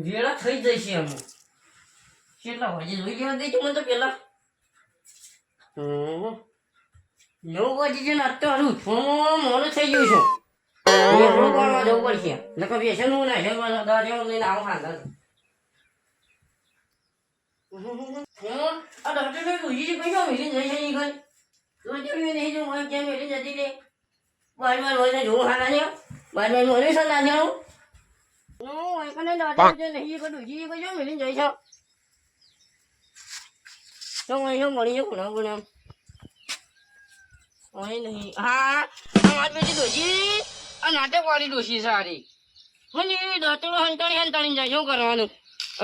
વેળા થઈ જશે અમુક કેટલા વાગે જોઈ લેવા દે મને તો પેલા 9 વાગે છે ને અત્યારે મોડું થઈ ગયું છે એટલું કોણમાં જવું પડશે નકર વ્યસન હું ના છે દાદા લઈને આવું ખાતા આ ડોક્ટરને પૂછી છે કઈ મેલી જઈ છે ઘર તો જોયું નહીં જો હું ક્યાં મેલી જતી રે બાર હોય જોવું હારા છે બાર મને સલાહ જાઉં હું કને દાદા નહીં કરું જી કઈ મેલી જઈ છે તો અહીં મળી જાય ગુણા ગુણા અહીં નહીં હા અમારી બેટી ડોશી આ નાટક વાળી ડોશી સારી મને દાંતડો હંતાણી જાય શું કરવાનું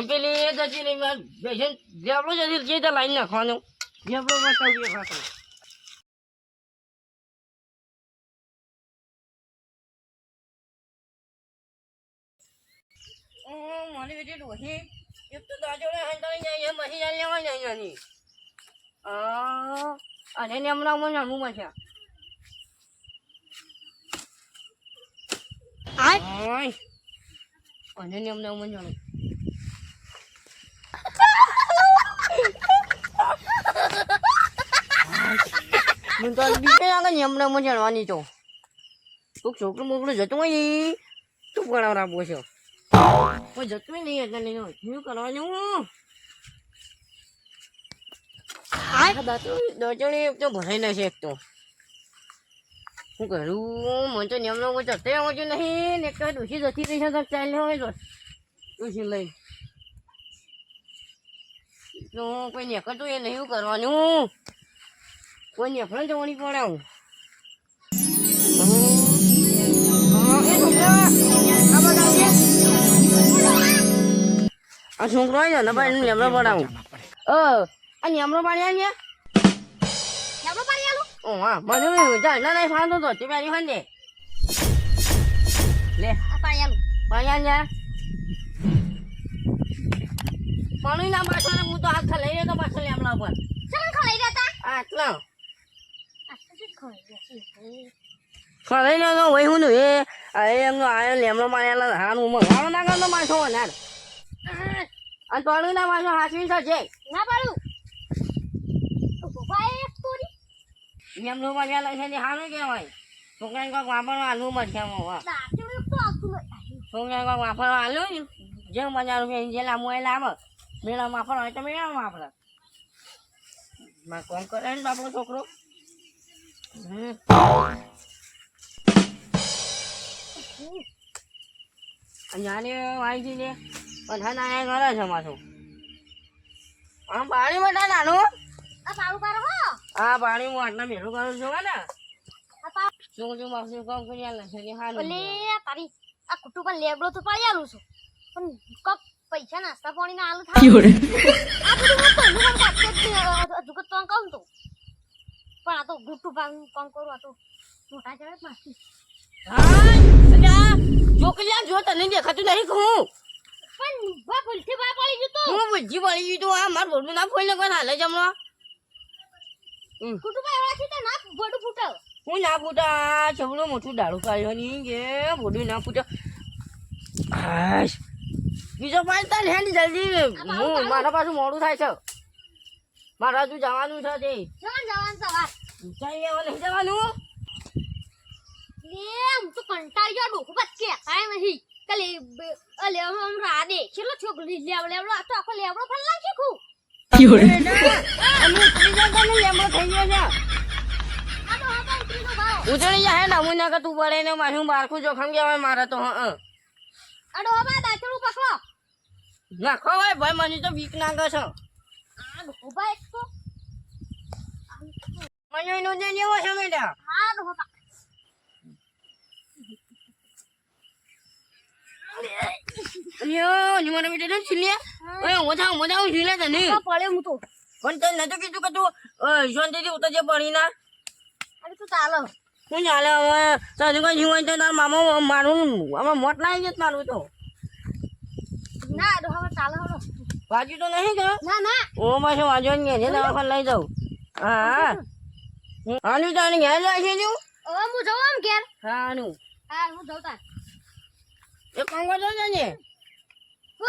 પેલી એ જતી નહીં બેસન જેબડો જતી જે ત્યાં લાઈન નાખવાનું જેબડો બતાવીએ ખાતો મારી બેટી ડોશી એક તો દાંતડો હંતાણી જાય એ મસી જાય લેવા જાય નહીં અને ને હમણાં મને નાનું છે અને ને હમણાં મને જાણું મને તો બીજે આગળ હમણાં મને જાણવાની તો તું છોકરું મોકલું જતું હોય તું પણ રાખવો છો પણ જતું નહીં એટલે નહીં શું કરવાનું દોચણી એક તો ભરાઈ નાખે એક તો શું કરું મને તો નિયમનો જતે આવતું નહીં ને એક તો ડોસી જતી રહી છે તો ચાલે હોય ડોસી લઈ તો કોઈ નીકળતું એ નહીં કરવાનું કોઈ નીકળે જવાની પડે હું આ છોકરો હોય ને ભાઈ નિયમનો પડાવું આ નિયમનો પાણી આવ્યા નિયમનો પાણી આલું ઓ હા મને જા ના ફાંદો તો તે મારી ફાંદે લે આ પાણી આલું પાણી આવ્યા પાણી ના પાછળ હું તો હાથ ખલાઈ રહ્યો તો પાછળ લેમડા પર ચલ ખલાઈ રહ્યા આટલા ખલાઈ રહ્યો તો વહી હું એ એમનો આયો લેમડો મારેલા હાનું મંગાવો ના કરતો માછો ના અને પાણી ના પાછો હાથવી થશે ના પાડું એમનો મજા છે સારું કહેવાય છોકરાને કોઈક વાપરવા આલવું મરચામાં છોકરાને કોઈક વાપરવા આલું ને જે મજા રૂપિયા જે લાંબુ એ લાવે મેળા વાપરવા હોય તો મેળા વાપરે કોમ કરે ને આપણો છોકરો જાને આવી ગઈ ને બધા નાયા કરે છે માથું આમ પાણી બધા નાનું આ પાણી હું આટલા ભેગું કરું છું ને શું માસી કામ કરી આલે છે ને હાલ ઓલે તારી આ કુટુંબ લેબડો તો પાડી આલું છું પણ કપ પૈસા નાસ્તા પાણી ના આલુ થાય આ બધું હું કામ જુગત તો કામ તો પણ આ તો ગુટુ કામ કરું આ તો મોટા ચડે માસી હા જોકલિયા જો તને દેખાતું નહીં કહું પણ બા ભૂલથી બા પડી ગયું તો હું બુજી પડી ગયું તો આ માર બોલનું ના ફોઈને કોણ હાલે જમણો કુટુંબ એવડા છે તો ના બોડું ફૂટે હું ના ફૂટા છબડું મોટું દારૂ કાઢ્યો ની કે બોડું ના ફૂટે હાશ બીજો પાડતા હેન્ડ જલ્દી હું મારા પાછું મોડું થાય છે મારા તું જવાનું છે તે જવાનું સવાર ચાલ લેવા નહીં જવાનું લે હું તો કંટાળી ગયો ડોકું બચ્ચે કાઈ નહીં કલે અલે હમ રાડે ચલો છોકરી લેવડો આ તો આખો લેવડો ફરલા શીખું ઉતરી જાય નમૂના કે તું પડે ને મારું બારખું જોખમ કહેવાય મારે તો અડો બા દાચડું પકડો નાખો ભાઈ ભાઈ મને તો બીક નાગે છે આ ડોકો બા એક તો મને નો દે જેવો છે મેડા હા ડોકો બા યો ની મને બેટે છિલ્યા ઓય મોજા છિલ્યા તને પડે હું તો પણ તે નતો કીધું કે તું શાંતિથી ઉતરજે પડી ના અરે તું ચાલો હું ચાલે હવે તને કોઈ જીવન તો તાર મામા મારું આમાં મોટ લાવી જત મારું તો ના ડોકો ચાલો હળો વાજુ તો નહીં કે ના ના ઓ માસે વાજો ને જે દવાખાને લઈ જાઉં હા આનું તાને ઘેર જાય છે તું હવે હું જાઉં આમ ઘેર હાનું હા હું જાઉં તાર એ કામ કરતો છે ને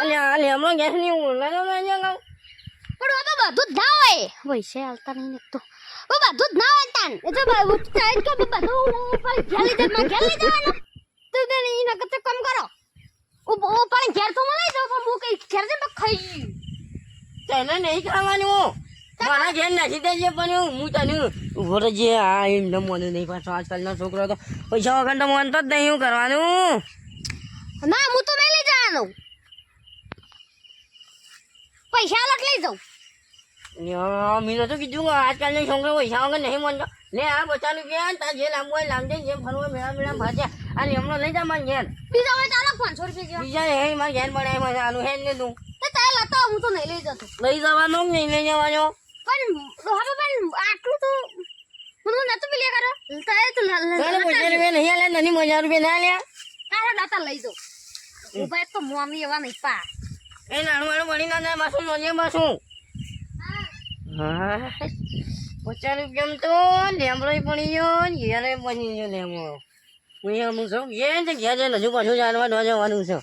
અલ્યા લેમડો ગેસ ની ઓનલાઈન લઈ પણ હવે બધું જ ના હોય પૈસા હાલતા નહીં ને તો હવે બધું જ ના હોય તાન એ તો ટાઈમ કે બધું ઉપર ઘેર લઈ જવાનું તો તેને ઈ નકર તો કામ કરો ઓ પણ ઘેર તો મને લઈ જાવ પણ હું કઈ ઘેર જઈને ખાઈ તને નહીં ખાવાનું મારા ઘેર નથી તે જે પણ હું તને ઉભો રહેજે આ એમ મને નહીં પાછો આજકાલનો છોકરો તો પૈસા વગર તો માનતો જ નહીં. શું કરવાનું? ના હું તો નહીં લઈ જવાનો પૈસા લટ લઈ જાઉં મેં તો કીધું આજકાલનો છોકરો પૈસા વગર નહીં માનતો. લે આ 50 રૂપિયા તાર જે લાંબુ હોય લાંબે જે ફરવો મેળા મેળા ભાજ્યા અને એમનો લઈ જા મારા ઘેર. બીજા હોય ચાલો 500 રૂપિયા જેવા બીજા હે મારા ઘેર બનાય મજા આનું હે ને તું તો ચાલ લતો હું તો નહીં લઈ જતો લઈ જવાનો કે નહીં લઈ જવાનો? પણ હવે પણ આટલું તો મને નતું મિલ્યા કરે તારે તો તારે 50 રૂપિયા નહીં આલે નહીં 1000 રૂપિયા ના લ્યા તારે દાતા લઈ જાઉં ઉભા તો મોમી એવા નહીં પા એ નાનું નાનું બની ના જાય માસું નોજે માસું. હા 50 રૂપિયામાં તો લેમડો પડી ગયો ઘેરે બની ગયો લેમડો. હું છું ઘેર છે ઘેર જઈને હજુ પાછું જાણવા જવાનું છે.